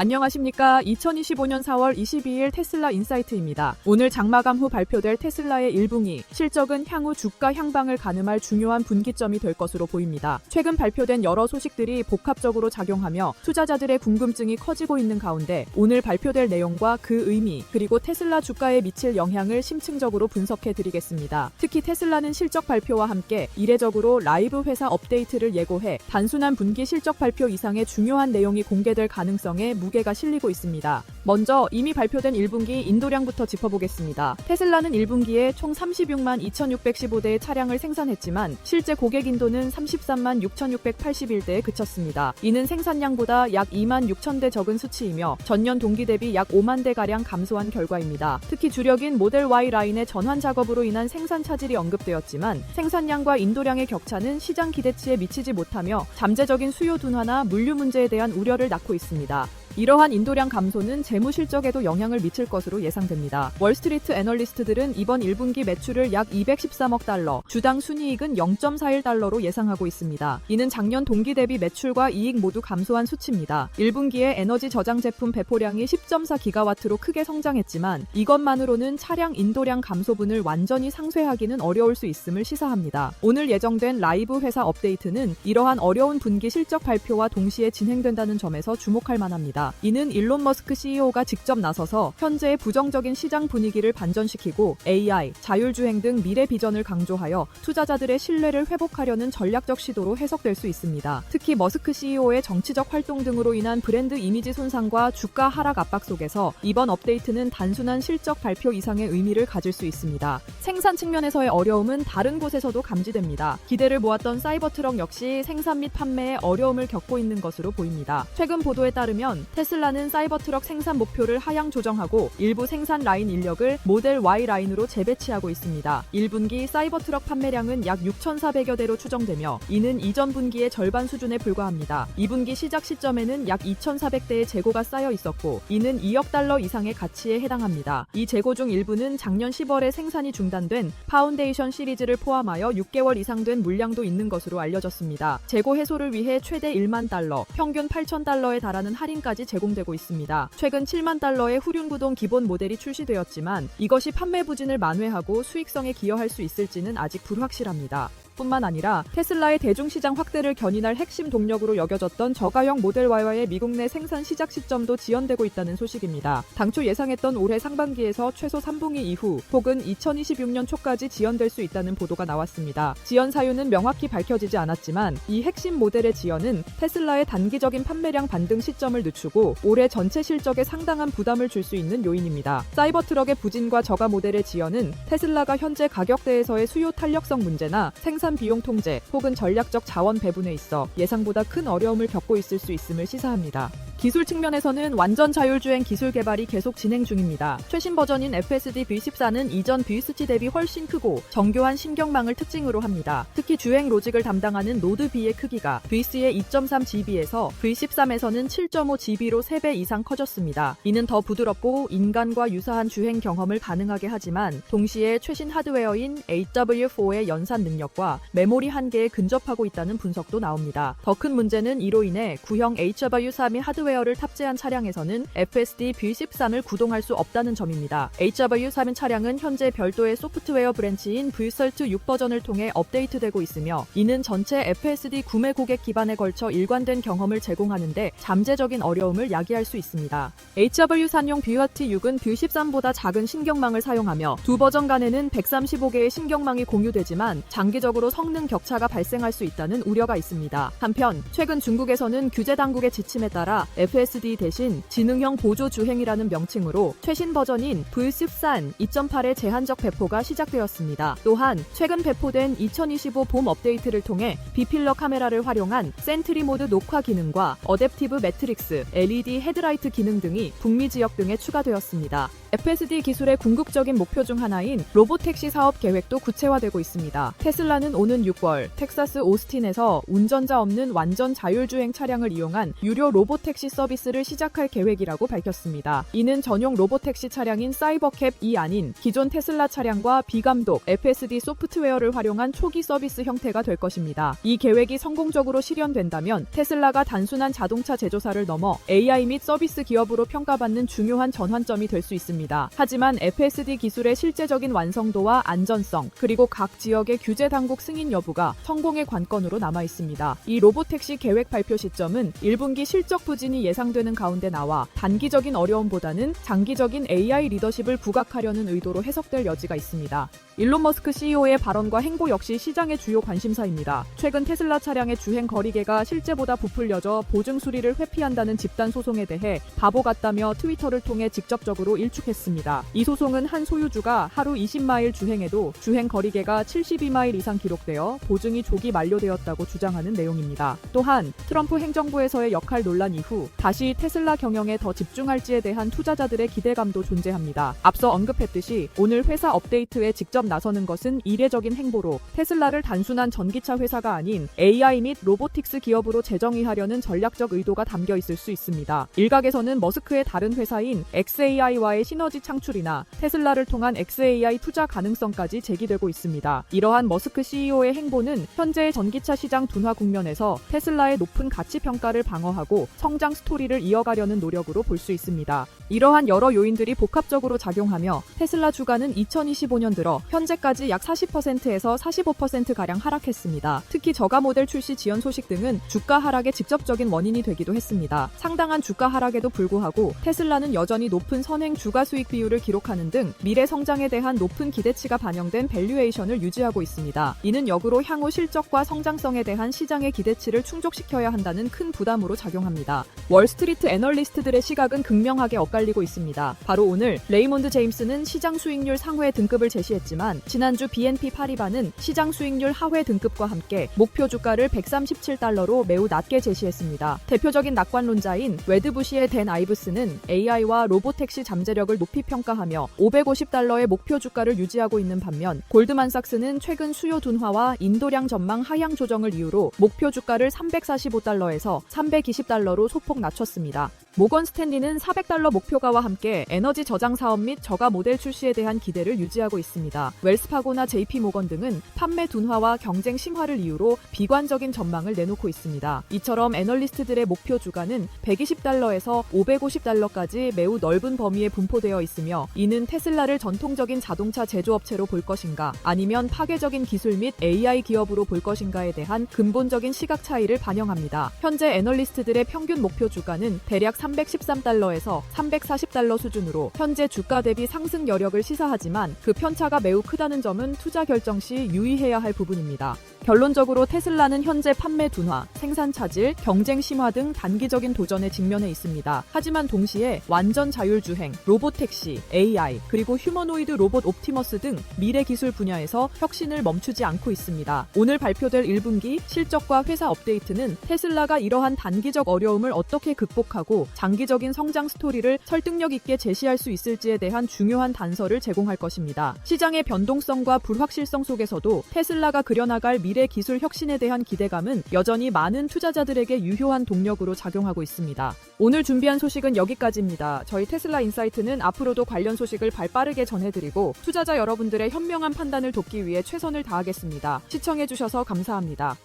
안녕하십니까. 2025년 4월 22일 테슬라 인사이트입니다. 오늘 장마감 후 발표될 테슬라의 1분기 실적은 향후 주가 향방을 가늠할 중요한 분기점이 될 것으로 보입니다. 최근 발표된 여러 소식들이 복합적으로 작용하며 투자자들의 궁금증이 커지고 있는 가운데 오늘 발표될 내용과 그 의미 그리고 테슬라 주가에 미칠 영향을 심층적으로 분석해 드리겠습니다. 특히 테슬라는 실적 발표와 함께 이례적으로 라이브 회사 업데이트를 예고해 단순한 분기 실적 발표 이상의 중요한 내용이 공개될 가능성에 무게가 실리고 있습니다. 먼저 이미 발표된 1분기 인도량부터 짚어보겠습니다. 테슬라는 1분기에 총 36만 2,615대의 차량을 생산했지만 실제 고객 인도는 33만 6,681대에 그쳤습니다. 이는 생산량보다 약 2만 6천 대 적은 수치이며 전년 동기 대비 약 5만 대가량 감소한 결과입니다. 특히 주력인 모델 Y 라인의 전환 작업으로 인한 생산 차질이 언급되었지만 생산량과 인도량의 격차는 시장 기대치에 미치지 못하며 잠재적인 수요 둔화나 물류 문제에 대한 우려를 낳고 있습니다. 이러한 인도량 감소는 재무 실적에도 영향을 미칠 것으로 예상됩니다. 월스트리트 애널리스트들은 이번 1분기 매출을 약 213억 달러, 주당 순이익은 0.41달러로 예상하고 있습니다. 이는 작년 동기 대비 매출과 이익 모두 감소한 수치입니다. 1분기에 에너지 저장 제품 배포량이 10.4기가와트로 크게 성장했지만 이것만으로는 차량 인도량 감소분을 완전히 상쇄하기는 어려울 수 있음을 시사합니다. 오늘 예정된 라이브 회사 업데이트는 이러한 어려운 분기 실적 발표와 동시에 진행된다는 점에서 주목할 만합니다. 이는 일론 머스크 CEO가 직접 나서서 현재의 부정적인 시장 분위기를 반전시키고 AI, 자율주행 등 미래 비전을 강조하여 투자자들의 신뢰를 회복하려는 전략적 시도로 해석될 수 있습니다. 특히 머스크 CEO의 정치적 활동 등으로 인한 브랜드 이미지 손상과 주가 하락 압박 속에서 이번 업데이트는 단순한 실적 발표 이상의 의미를 가질 수 있습니다. 생산 측면에서의 어려움은 다른 곳에서도 감지됩니다. 기대를 모았던 사이버트럭 역시 생산 및 판매에 어려움을 겪고 있는 것으로 보입니다. 최근 보도에 따르면 테슬라는 사이버트럭 생산 목표를 하향 조정하고 일부 생산 라인 인력을 모델 Y 라인으로 재배치하고 있습니다. 1분기 사이버트럭 판매량은 약 6,400여 대로 추정되며 이는 이전 분기의 절반 수준에 불과합니다. 2분기 시작 시점에는 약 2,400대의 재고가 쌓여 있었고 이는 2억 달러 이상의 가치에 해당합니다. 이 재고 중 일부는 작년 10월에 생산이 중단된 파운데이션 시리즈를 포함하여 6개월 이상 된 물량도 있는 것으로 알려졌습니다. 재고 해소를 위해 최대 1만 달러, 평균 8,000달러에 달하는 할인까지 제공되고 있습니다. 최근 7만 달러의 후륜구동 기본 모델이 출시되었지만 이것이 판매 부진을 만회하고 수익성에 기여할 수 있을지는 아직 불확실합니다. 뿐만 아니라 테슬라의 대중시장 확대를 견인할 핵심 동력으로 여겨졌던 저가형 모델 Y와의 미국 내 생산 시작 시점도 지연되고 있다는 소식입니다. 당초 예상했던 올해 상반기에서 최소 3분기 이후 혹은 2026년 초까지 지연될 수 있다는 보도가 나왔습니다. 지연 사유는 명확히 밝혀지지 않았지만 이 핵심 모델의 지연은 테슬라의 단기적인 판매량 반등 시점을 늦추고 올해 전체 실적에 상당한 부담을 줄 수 있는 요인입니다. 사이버트럭의 부진과 저가 모델의 지연은 테슬라가 현재 가격대에서의 수요 탄력성 문제나 생산 비용 통제 혹은 전략적 자원 배분에 있어 예상보다 큰 어려움을 겪고 있을 수 있음을 시사합니다. 기술 측면에서는 완전 자율주행 기술 개발이 계속 진행 중입니다. 최신 버전인 FSD V14는 이전 V6 대비 훨씬 크고 정교한 신경망을 특징으로 합니다. 특히 주행 로직을 담당하는 노드 B의 크기가 V4의 2.3GB에서 V13에서는 7.5GB로 3배 이상 커졌습니다. 이는 더 부드럽고 인간과 유사한 주행 경험을 가능하게 하지만 동시에 최신 하드웨어인 HW4의 연산 능력과 메모리 한계에 근접하고 있다는 분석도 나옵니다. 더 큰 문제는 이로 인해 구형 HW4 및 하드웨어를 탑재한 차량에서는 FSD V13을 구동할 수 없다는 점입니다. HW3 차량은 현재 별도의 소프트웨어 브랜치인 Vsalt 6 버전을 통해 업데이트되고 있으며 이는 전체 FSD 구매 고객 기반에 걸쳐 일관된 경험을 제공하는데 잠재적인 어려움을 야기할 수 있습니다. HW4용 BWT6은 V13보다 작은 신경망을 사용하며 두 버전 간에는 135개의 신경망이 공유되지만 장기적으로 성능 격차가 발생할 수 있다는 우려가 있습니다. 한편 최근 중국에서는 규제 당국의 지침에 따라 FSD 대신 지능형 보조 주행이라는 명칭으로 최신 버전인 V13 2.8의 제한적 배포가 시작되었습니다. 또한 최근 배포된 2025 봄 업데이트를 통해 비필러 카메라를 활용한 센트리 모드 녹화 기능과 어댑티브 매트릭스, LED 헤드라이트 기능 등이 북미 지역 등에 추가되었습니다. FSD 기술의 궁극적인 목표 중 하나인 로보택시 사업 계획도 구체화되고 있습니다. 테슬라는 오는 6월 텍사스 오스틴에서 운전자 없는 완전 자율주행 차량을 이용한 유료 로보택시 서비스를 시작할 계획이라고 밝혔습니다. 이는 전용 로보택시 차량인 사이버캡2 아닌 기존 테슬라 차량과 비감독, FSD 소프트웨어를 활용한 초기 서비스 형태가 될 것입니다. 이 계획이 성공적으로 실현된다면 테슬라가 단순한 자동차 제조사를 넘어 AI 및 서비스 기업으로 평가받는 중요한 전환점이 될 수 있습니다. 하지만 FSD 기술의 실제적인 완성도와 안전성, 그리고 각 지역의 규제 당국 승인 여부가 성공의 관건으로 남아 있습니다. 이 로보택시 계획 발표 시점은 1분기 실적 부진이 예상되는 가운데 나와 단기적인 어려움보다는 장기적인 AI 리더십을 부각하려는 의도로 해석될 여지가 있습니다. 일론 머스크 CEO의 발언과 행보 역시 시장의 주요 관심사입니다. 최근 테슬라 차량의 주행 거리계가 실제보다 부풀려져 보증 수리를 회피한다는 집단 소송에 대해 바보 같다며 트위터를 통해 직접적으로 일축했습니다. 이 소송은 한 소유주가 하루 20마일 주행해도 주행 거리계가 72마일 이상 기록되어 보증이 조기 만료되었다고 주장하는 내용입니다. 또한 트럼프 행정부에서의 역할 논란 이후 다시 테슬라 경영에 더 집중할지에 대한 투자자들의 기대감도 존재합니다. 앞서 언급했듯이 오늘 회사 업데이트에 직접 나서는 것은 이례적인 행보로 테슬라를 단순한 전기차 회사가 아닌 AI 및 로보틱스 기업으로 재정의하려는 전략적 의도가 담겨 있을 수 있습니다. 일각에서는 머스크의 다른 회사인 xAI와의 시너지 창출이나 테슬라를 통한 xAI 투자 가능성까지 제기되고 있습니다. 이러한 머스크 CEO의 행보는 현재의 전기차 시장 둔화 국면에서 테슬라의 높은 가치 평가를 방어하고 성장 스토리를 이어가려는 노력으로 볼 수 있습니다. 이러한 여러 요인들이 복합적으로 작용하며 테슬라 주가는 2025년 들어 현재까지 약 40%에서 45%가량 하락했습니다. 특히 저가 모델 출시 지연 소식 등은 주가 하락의 직접적인 원인이 되기도 했습니다. 상당한 주가 하락에도 불구하고 테슬라는 여전히 높은 선행 주가 수익 비율을 기록하는 등 미래 성장에 대한 높은 기대치가 반영된 밸류에이션을 유지하고 있습니다. 이는 역으로 향후 실적과 성장성에 대한 시장의 기대치를 충족시켜야 한다는 큰 부담으로 작용합니다. 월스트리트 애널리스트들의 시각은 극명하게 엇갈리고 있습니다. 바로 오늘 레이몬드 제임스는 시장 수익률 상회 등급을 제시했지만 지난주 BNP 파리바는 시장 수익률 하회 등급과 함께 목표 주가를 137달러로 매우 낮게 제시했습니다. 대표적인 낙관론자인 웨드부시의 댄 아이브스는 AI와 로보택시 잠재력을 높이 평가하며 550달러의 목표 주가를 유지하고 있는 반면 골드만삭스는 최근 수요 둔화와 인도량 전망 하향 조정을 이유로 목표 주가를 345달러에서 320달러로 소폭 낮췄습니다. 모건 스탠리는 400달러 목표가와 함께 에너지 저장 사업 및 저가 모델 출시에 대한 기대를 유지하고 있습니다. 웰스파고나 JP모건 등은 판매 둔화와 경쟁 심화를 이유로 비관적인 전망을 내놓고 있습니다. 이처럼 애널리스트들의 목표 주가는 120달러에서 550달러까지 매우 넓은 범위에 분포되어 있으며 이는 테슬라를 전통적인 자동차 제조업체로 볼 것인가 아니면 파괴적인 기술 및 AI 기업으로 볼 것인가에 대한 근본적인 시각 차이를 반영합니다. 현재 애널리스트들의 평균 목표 주가는 대략 313달러에서 340달러 수준으로 현재 주가 대비 상승 여력을 시사하지만 그 편차가 매우 크다는 점은 투자 결정 시 유의해야 할 부분입니다. 결론적으로 테슬라는 현재 판매 둔화, 생산 차질, 경쟁 심화 등 단기적인 도전에 직면해 있습니다. 하지만 동시에 완전 자율주행, 로보택시, AI, 그리고 휴머노이드 로봇 옵티머스 등 미래 기술 분야에서 혁신을 멈추지 않고 있습니다. 오늘 발표될 1분기 실적과 회사 업데이트는 테슬라가 이러한 단기적 어려움을 어떻게 극복하고 장기적인 성장 스토리를 설득력 있게 제시할 수 있을지에 대한 중요한 단서를 제공할 것입니다. 시장의 변동성과 불확실성 속에서도 테슬라가 그려나갈 미래 기술 혁신에 대한 기대감은 여전히 많은 투자자들에게 유효한 동력으로 작용하고 있습니다. 오늘 준비한 소식은 여기까지입니다. 저희 테슬라 인사이트는 앞으로도 관련 소식을 발빠르게 전해드리고 투자자 여러분들의 현명한 판단을 돕기 위해 최선을 다하겠습니다. 시청해주셔서 감사합니다.